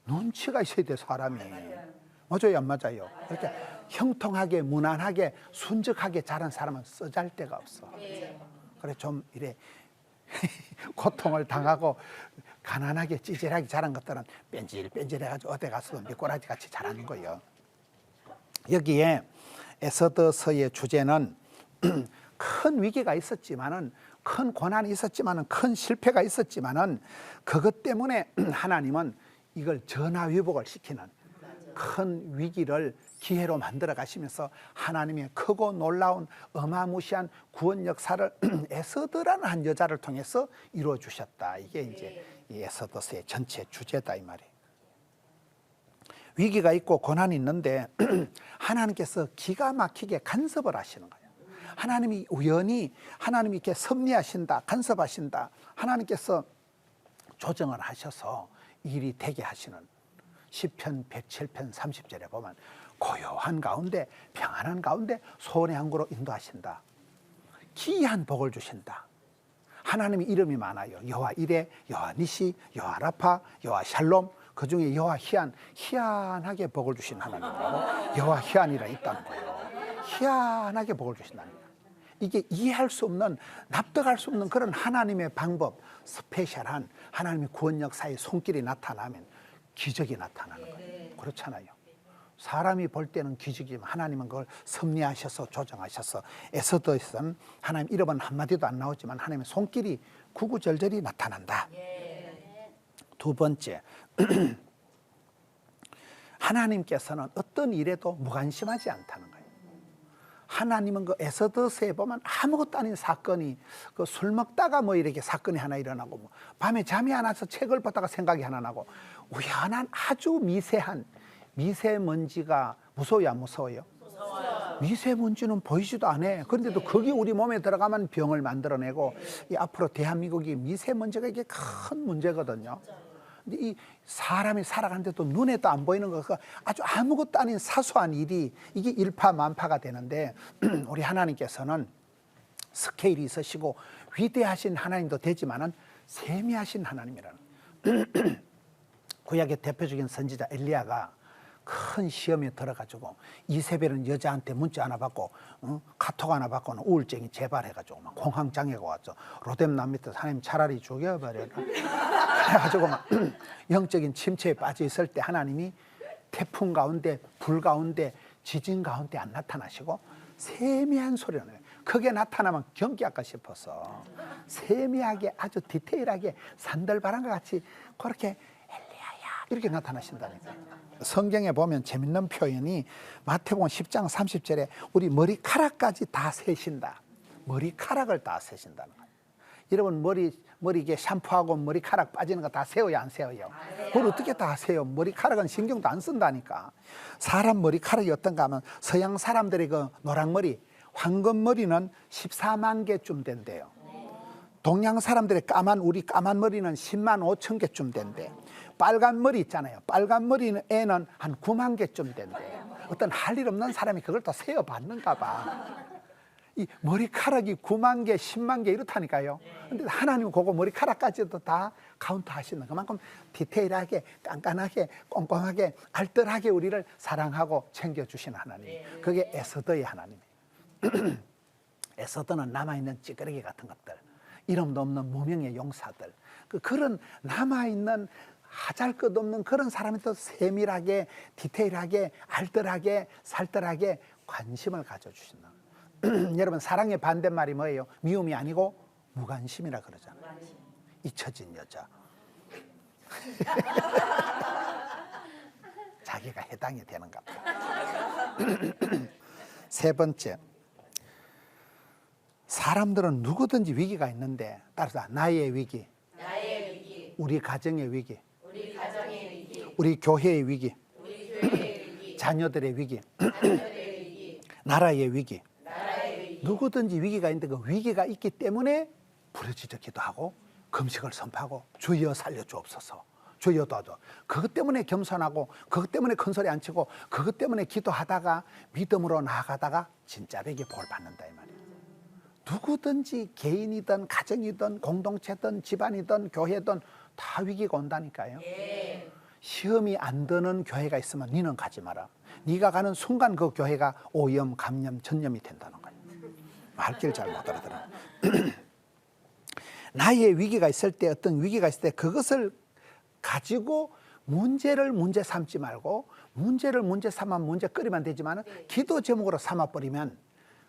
A: 눈치가 있어야 돼, 사람이. 맞아요, 안 맞아요? 이렇게 형통하게, 무난하게, 순적하게 자란 사람은 쓰잘데가 없어. 그래, 좀 이래 고통을 당하고 가난하게 찌질하게 자란 것들은 뺀질뺀질해가지고 어디 가서도 미꾸라지 같이 자라는 거예요. 여기에 에스더서의 주제는 큰 위기가 있었지만은, 큰 고난이 있었지만은, 큰 실패가 있었지만은, 그것 때문에 하나님은 이걸 전화위복을 시키는 큰 위기를 기회로 만들어 가시면서 하나님의 크고 놀라운 어마무시한 구원 역사를 에스더라는 한 여자를 통해서 이루어 주셨다. 이게 이제 이 에스더서의 전체 주제다, 이 말이에요. 위기가 있고 고난이 있는데 하나님께서 기가 막히게 간섭을 하시는 거예요. 하나님이 우연히, 하나님이 이렇게 섭리하신다, 간섭하신다, 하나님께서 조정을 하셔서 일이 되게 하시는, 시편 107편 30절에 보면 고요한 가운데, 평안한 가운데 소원의 항구로 인도하신다. 기이한 복을 주신다. 하나님의 이름이 많아요. 여호와 이레, 여호와 니시, 여호와 라파, 여호와 샬롬. 그 중에 여호와 희한, 희한하게 복을 주신 하나님이라고 여호와 희한이라 있다는 거예요. 희한하게 복을 주신다니까. 이게 이해할 수 없는, 납득할 수 없는 그런 하나님의 방법, 스페셜한 하나님의 구원 역사의 손길이 나타나면 기적이 나타나는 거예요. 그렇잖아요. 사람이 볼 때는 기적이지만 하나님은 그걸 섭리하셔서 조정하셔서, 에스더에서는 하나님 이름은 한마디도 안 나오지만 하나님의 손길이 구구절절히 나타난다. 두 번째, 하나님께서는 어떤 일에도 무관심하지 않다는 거예요. 하나님은 그 에스더서에 보면 아무것도 아닌 사건이, 그 술 먹다가 뭐 이렇게 사건이 하나 일어나고, 뭐 밤에 잠이 안 와서 책을 보다가 생각이 하나 나고, 우연한 아주 미세한 미세먼지가 무서워요, 안 무서워요? 무서워요. 미세먼지는 보이지도 않아. 그런데도 거기 우리 몸에 들어가면 병을 만들어내고, 이 앞으로 대한민국이 미세먼지가 이게 큰 문제거든요. 근데 이 사람이 살아가는데도 눈에도 안 보이는 거가 아주 아무것도 아닌 사소한 일이 이게 일파만파가 되는데, 우리 하나님께서는 스케일이 있으시고 위대하신 하나님도 되지만은 세미하신 하나님이라는. 구약의 대표적인 선지자 엘리야가 큰 시험에 들어가지고 이세벨은 여자한테 문자 하나 받고 카톡 하나 받고는 우울증이 재발해가지고 막 공황장애가 왔죠. 로뎀남 밑에서 하나님 차라리 죽여버려라 해가지고 막 영적인 침체에 빠져 있을 때 하나님이 태풍 가운데, 불 가운데, 지진 가운데 안 나타나시고 세미한 소리를 내요. 크게 나타나면 경기할까 싶어서 세미하게, 아주 디테일하게 산들바람과 같이 그렇게 엘리야야 이렇게 나타나신다니까요. 성경에 보면 재밌는 표현이 마태복음 10장 30절에 우리 머리카락까지 다 세신다. 머리카락을 다 세신다는 거예요. 여러분 머리 이게 샴푸하고 머리카락 빠지는 거 다 세워요, 안 세워요? 그걸 어떻게 다 세요? 머리카락은 신경도 안 쓴다니까. 사람 머리카락이 어떤가 하면 서양 사람들의 그 노랑머리, 황금머리는 14만 개쯤 된대요. 동양 사람들의 우리 까만 머리는 10만 5천 개쯤 된대. 빨간 머리 있잖아요. 빨간 머리에는 한 9만 개쯤 된대. 어떤 할 일 없는 사람이 그걸 또 세어 봤는가 봐. 이 머리카락이 9만 개, 10만 개 이렇다니까요. 근데 하나님은 그거 머리카락까지도 다 카운트 하시는, 그만큼 디테일하게, 깐깐하게, 꼼꼼하게, 알뜰하게 우리를 사랑하고 챙겨주시는 하나님. 그게 에스더의 하나님이에요. 에스더는 남아있는 찌끄레기 같은 것들, 이름도 없는 무명의 용사들, 그런 남아있는 하잘것없는 그런 사람이 더 세밀하게, 디테일하게, 알뜰하게, 살뜰하게 관심을 가져주신다. 여러분, 사랑의 반대말이 뭐예요? 미움이 아니고 무관심이라 그러잖아요. 잊혀진 여자. 자기가 해당이 되는가 봐. 세 번째, 사람들은 누구든지 위기가 있는데, 따라서 나의 위기, 우리 가정의 위기, 우리 교회의 위기, 자녀들의 위기, 나라의 위기, 누구든지 위기가 있는데 그 위기가 있기 때문에 부르짖어 기도하고 금식을 선포하고 주여 살려주옵소서, 주여도도. 그것 때문에 겸손하고 그것 때문에 큰 소리 안 치고 그것 때문에 기도하다가 믿음으로 나아가다가 진짜 백에 복을 받는다 이 말이에요. 누구든지 개인이든 가정이든 공동체든 집안이든 교회든 다 위기가 온다니까요. 시험이 안 드는 교회가 있으면 니는 가지 마라. 네가 가는 순간 그 교회가 오염, 감염, 전염이 된다는 거예요. 말귀를 잘 못 알아들어. 나의 위기가 있을 때, 어떤 위기가 있을 때 그것을 가지고 문제를 문제 삼지 말고 문제를 문제 삼아 문제거리만 되지만 기도 제목으로 삼아버리면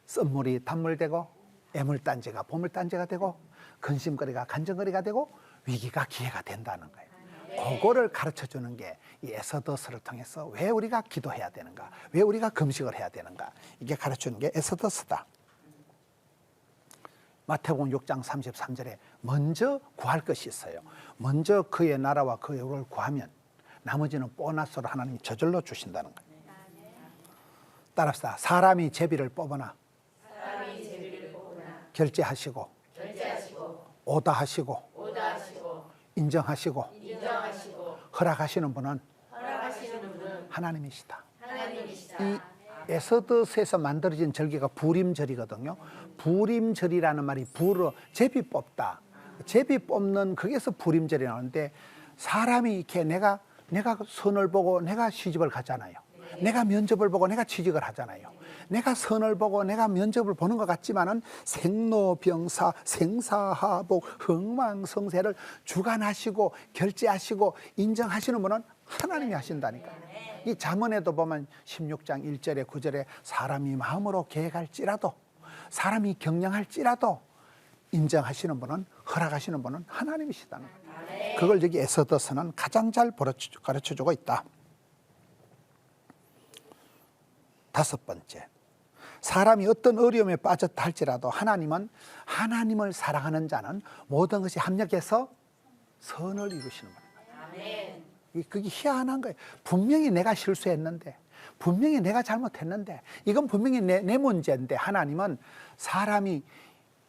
A: 썸물이 단물되고 애물단지가 보물단지가 되고 근심거리가 간증거리가 되고 위기가 기회가 된다는 거예요. 그거를 가르쳐주는 게 이 에서더스를 통해서 왜 우리가 기도해야 되는가, 왜 우리가 금식을 해야 되는가, 이게 가르쳐주는 게 에서더스다. 마태복음 6장 33절에 먼저 구할 것이 있어요. 먼저 그의 나라와 그의 의를 구하면 나머지는 보너스로 하나님이 저절로 주신다는 거예요. 따라합시다. 사람이 제비를 뽑으나 결제하시고 오다 하시고 인정하시고 허락하시는 분은 하나님이시다. 이 에서더스에서 만들어진 절기가 부림절이거든요. 부림절이라는 말이 부르 제비 뽑다. 제비 뽑는 거기에서 부림절이 나오는데 사람이 이렇게 내가 선을 보고 내가 시집을 가잖아요. 내가 면접을 보고 내가 취직을 하잖아요. 내가 선을 보고 내가 면접을 보는 것 같지만은 생로병사, 생사하복, 흥망성쇠를 주관하시고 결제하시고 인정하시는 분은 하나님이 하신다니까. 이 잠언에도 보면 16장 1절에 9절에 사람이 마음으로 계획할지라도 사람이 경영할지라도 인정하시는 분은 허락하시는 분은 하나님이시다는 거예요. 그걸 여기 에서더스는 가장 잘 가르쳐주고 있다. 다섯 번째, 사람이 어떤 어려움에 빠졌다 할지라도 하나님은 하나님을 사랑하는 자는 모든 것이 합력해서 선을 이루시는 거예요. 그게 희한한 거예요. 분명히 내가 실수했는데, 분명히 내가 잘못했는데, 이건 분명히 내 문제인데 하나님은 사람이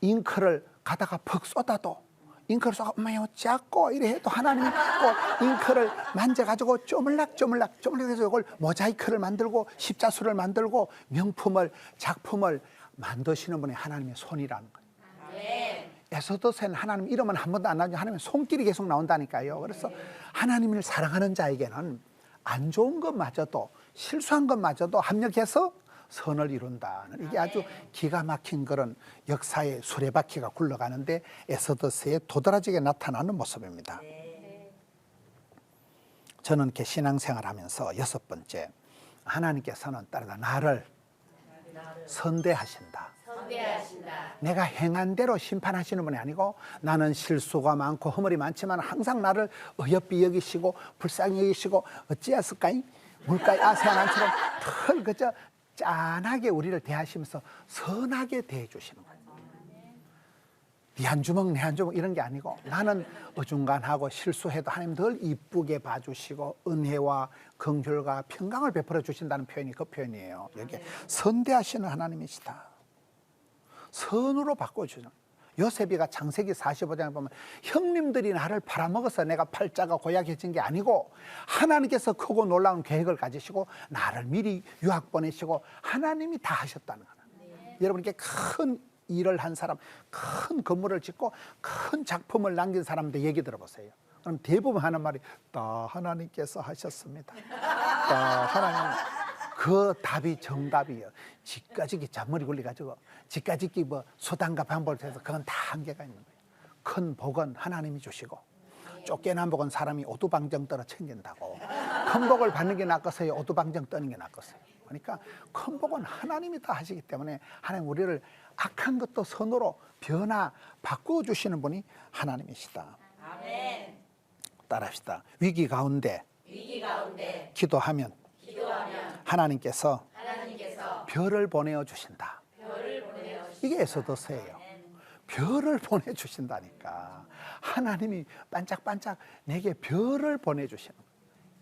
A: 잉크를 가다가 퍽 쏟아도 잉크를 쏟아 엄마요 작고 이래 해도 하나님이 꼭 잉크를 만져가지고 쪼물락쪼물락 해서 이걸 모자이크를 만들고 십자수를 만들고 명품을 작품을 만드시는 분이 하나님의 손이라는 거예요. 에서더스에는 하나님 이름은 한 번도 안 나오죠. 하나님의 손길이 계속 나온다니까요. 그래서 하나님을 사랑하는 자에게는 안 좋은 것마저도 실수한 것마저도 합력해서 선을 이룬다는 이게 아주 기가 막힌 그런 역사의 수레바퀴가 굴러가는데 에서더스에 도드라지게 나타나는 모습입니다. 저는 이렇게 신앙생활하면서 여섯 번째, 하나님께서는 따르다 나를 선대하신다. 내가 행한 대로 심판하시는 분이 아니고 나는 실수가 많고 허물이 많지만 항상 나를 어여삐 여기시고 불쌍히 여기시고 어찌했을까이 물가의 아세아난처럼 털 그저 짠하게 우리를 대하시면서 선하게 대해 주시는 거예요. 네 한 주먹 내 한 주먹 이런 게 아니고 나는 어중간하고 실수해도 하나님 늘 이쁘게 봐주시고 은혜와 긍휼과 평강을 베풀어 주신다는 표현이 그 표현이에요. 여기 선대하시는 하나님이시다. 선으로 바꿔주죠. 요셉이가 창세기 45장에 보면 형님들이 나를 팔아먹어서 내가 팔자가 고약해진 게 아니고 하나님께서 크고 놀라운 계획을 가지시고 나를 미리 유학 보내시고 하나님이 다 하셨다는 거예요. 여러분께 큰 일을 한 사람, 큰 건물을 짓고 큰 작품을 남긴 사람들 얘기 들어보세요. 그럼 대부분 하는 말이 다 하나님께서 하셨습니다. 다 하나님. 그 답이 정답이에요. 지까지기 잔머리 굴려가지고 지까지기 뭐 수단과 방법을 해서 그건 다 한계가 있는 거예요. 큰 복은 하나님이 주시고 쫓겨난 복은 사람이 오두방정 떨어 챙긴다고. 큰 복을 받는 게 낫겠어요? 오두방정 떠는 게 낫겠어요? 그러니까 큰 복은 하나님이 다 하시기 때문에 하나님 우리를 악한 것도 선으로 변화 바꾸어 주시는 분이 하나님이시다.
B: 아멘.
A: 따라합시다. 위기 가운데 기도하면 하나님께서 별을 보내어 주신다. 이게 에서더스예요. 별을 보내주신다니까. 하나님이 반짝반짝 내게 별을 보내주시는 거예요.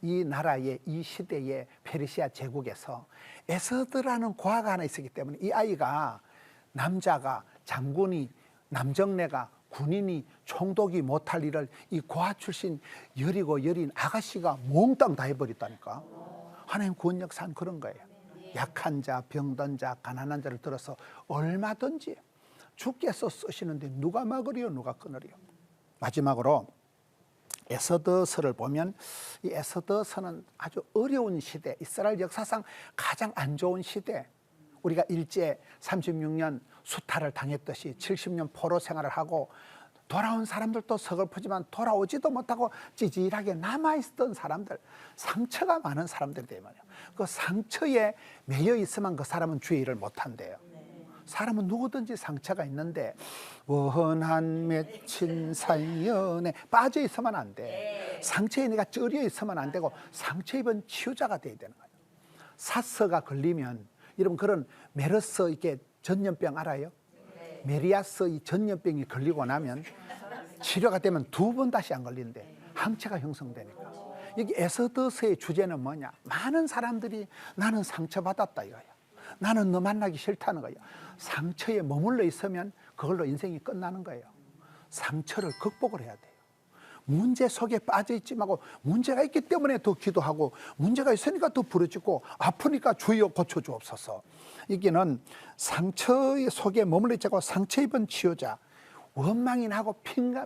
A: 이 나라의 이 시대의 페르시아 제국에서 에서드라는 과가 하나 있었기 때문에 이 아이가 남자가 장군이 남정네가 군인이 총독이 못할 일을 이 고아 출신 여리고 여린 아가씨가 몽땅 다 해버렸다니까. 하나님 구원 역사는 그런 거예요. 약한 자, 병든 자, 가난한 자를 들어서 얼마든지 주께서 쓰시는데 누가 막으리요, 누가 끊으리요. 마지막으로 에스더서를 보면 이 에스더서는 아주 어려운 시대, 이스라엘 역사상 가장 안 좋은 시대, 우리가 일제 36년 수탈을 당했듯이 70년 포로 생활을 하고 돌아온 사람들도 서글프지만 돌아오지도 못하고 찌질하게 남아있던 사람들, 상처가 많은 사람들이 되면요, 그 상처에 매여 있으면 그 사람은 주의 일을 못한대요. 사람은 누구든지 상처가 있는데 원한 맺힌 사연에 빠져 있으면 안 돼. 상처에 내가 쩔여 있으면 안 되고 상처 입은 치유자가 돼야 되는 거예요. 사스가 걸리면, 여러분 그런 메르스 이렇게 전염병 알아요? 메리아스 이 전염병이 걸리고 나면 치료가 되면 2번 다시 안 걸린대. 항체가 형성되니까. 여기 에스더서의 주제는 뭐냐? 많은 사람들이 나는 상처받았다 이거야. 나는 너 만나기 싫다는 거예요. 상처에 머물러 있으면 그걸로 인생이 끝나는 거예요. 상처를 극복을 해야 돼요. 문제 속에 빠져 있지 말고, 문제가 있기 때문에 더 기도하고, 문제가 있으니까 더 부르짖고, 아프니까 주여 고쳐주옵소서. 여기는 상처 속에 머물러 있지 않고 상처 입은 치유자, 원망이 나고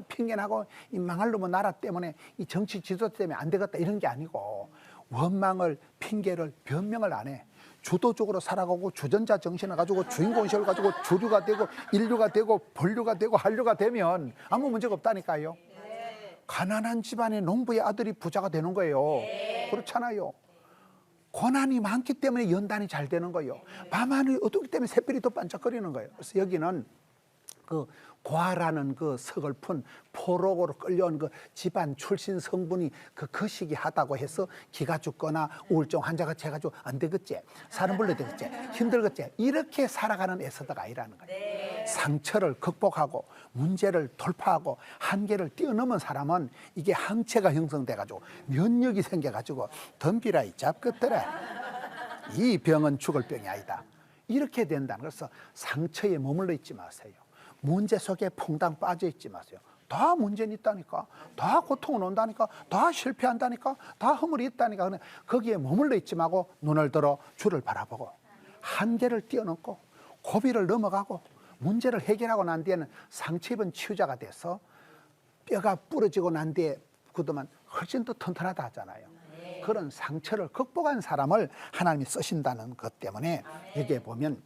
A: 핑계나고 이 망할 놈의 나라 때문에 이 정치 지도 때문에 안 되겠다 이런 게 아니고, 원망을, 핑계를, 변명을 안 해. 주도적으로 살아가고 주전자 정신을 가지고 주인공의식을 가지고 주류가 되고 인류가 되고 본류가 되고 한류가 되면 아무 문제가 없다니까요. 가난한 집안의 농부의 아들이 부자가 되는 거예요. 그렇잖아요. 고난이 많기 때문에 연단이 잘 되는 거예요. 밤하늘이 어둡기 때문에 새별이 더 반짝거리는 거예요. 그래서 여기는 그 고아라는 그 서글픈 포로로 끌려온 그 집안 출신 성분이 그 시기하다고 해서 기가 죽거나 우울증 환자가 돼가지고 안 되겠지, 사람 불러야 되겠지, 힘들겠지, 이렇게 살아가는 에스더가 아니라는 거예요. 상처를 극복하고 문제를 돌파하고 한계를 뛰어넘은 사람은 이게 항체가 형성돼가지고 면역이 생겨가지고 덤비라 이 잡것들아, 이 병은 죽을 병이 아니다, 이렇게 된다는. 그래서 상처에 머물러 있지 마세요. 문제 속에 퐁당 빠져 있지 마세요. 다 문제는 있다니까, 다 고통은 온다니까, 다 실패한다니까, 다 허물이 있다니까. 거기에 머물러 있지 말고 눈을 들어 주를 바라보고 한계를 뛰어넘고 고비를 넘어가고 문제를 해결하고 난 뒤에는 상처 입은 치유자가 돼서 뼈가 부러지고 난 뒤에 그동안 훨씬 더 튼튼하다 하잖아요. 그런 상처를 극복한 사람을 하나님이 쓰신다는 것 때문에 여기에 보면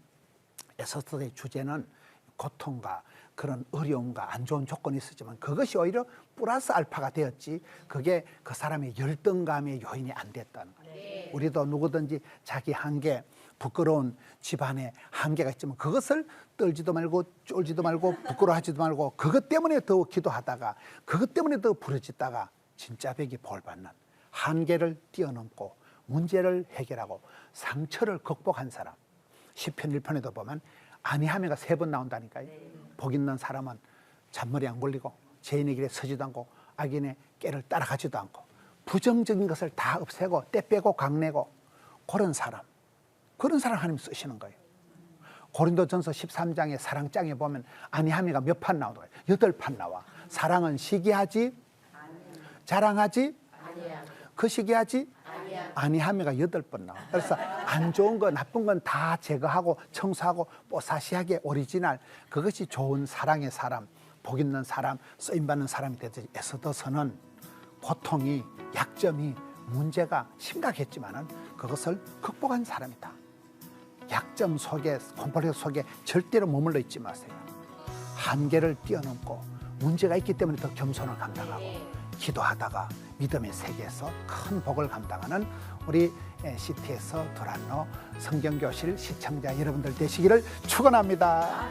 A: 에스더의 주제는 고통과 그런 어려움과 안 좋은 조건이 있었지만 그것이 오히려 플러스 알파가 되었지, 그게 그 사람의 열등감의 요인이 안 됐다는 거예요. 우리도 누구든지 자기 한계, 부끄러운 집안에 한계가 있지만 그것을 떨지도 말고 쫄지도 말고 부끄러워하지도 말고 그것 때문에 더 기도하다가 그것 때문에 더 부르짖다가 진짜 벽이 벌받는, 한계를 뛰어넘고 문제를 해결하고 상처를 극복한 사람. 시편 1편에도 보면 아니하매가 3번 나온다니까요. 복 있는 사람은 잔머리 안 굴리고 죄인의 길에 서지도 않고 악인의 꾀를 따라가지도 않고 부정적인 것을 다 없애고 때 빼고 강내고, 그런 사람 하나님 쓰시는 거예요. 고린도전서 13장의 사랑장에 보면 아니하매가 몇 판 나오는 거예요? 8판 나와. 사랑은 시기하지 자랑하지 그 시기하지 아니하매가 8번 나와. 그래서 안 좋은 거 나쁜 건 다 제거하고 청소하고 뽀사시하게 오리지널, 그것이 좋은 사랑의 사람, 복 있는 사람, 쓰임받는 사람이 되듯이 에스더서는 고통이, 약점이, 문제가 심각했지만은 그것을 극복한 사람이다. 약점 속에, 콤플렉스 속에 절대로 머물러 있지 마세요. 한계를 뛰어넘고 문제가 있기 때문에 더 겸손을 감당하고 기도하다가 믿음의 세계에서 큰 복을 감당하는 우리 시티에서 도란노 성경교실 시청자 여러분들 되시기를 축원합니다.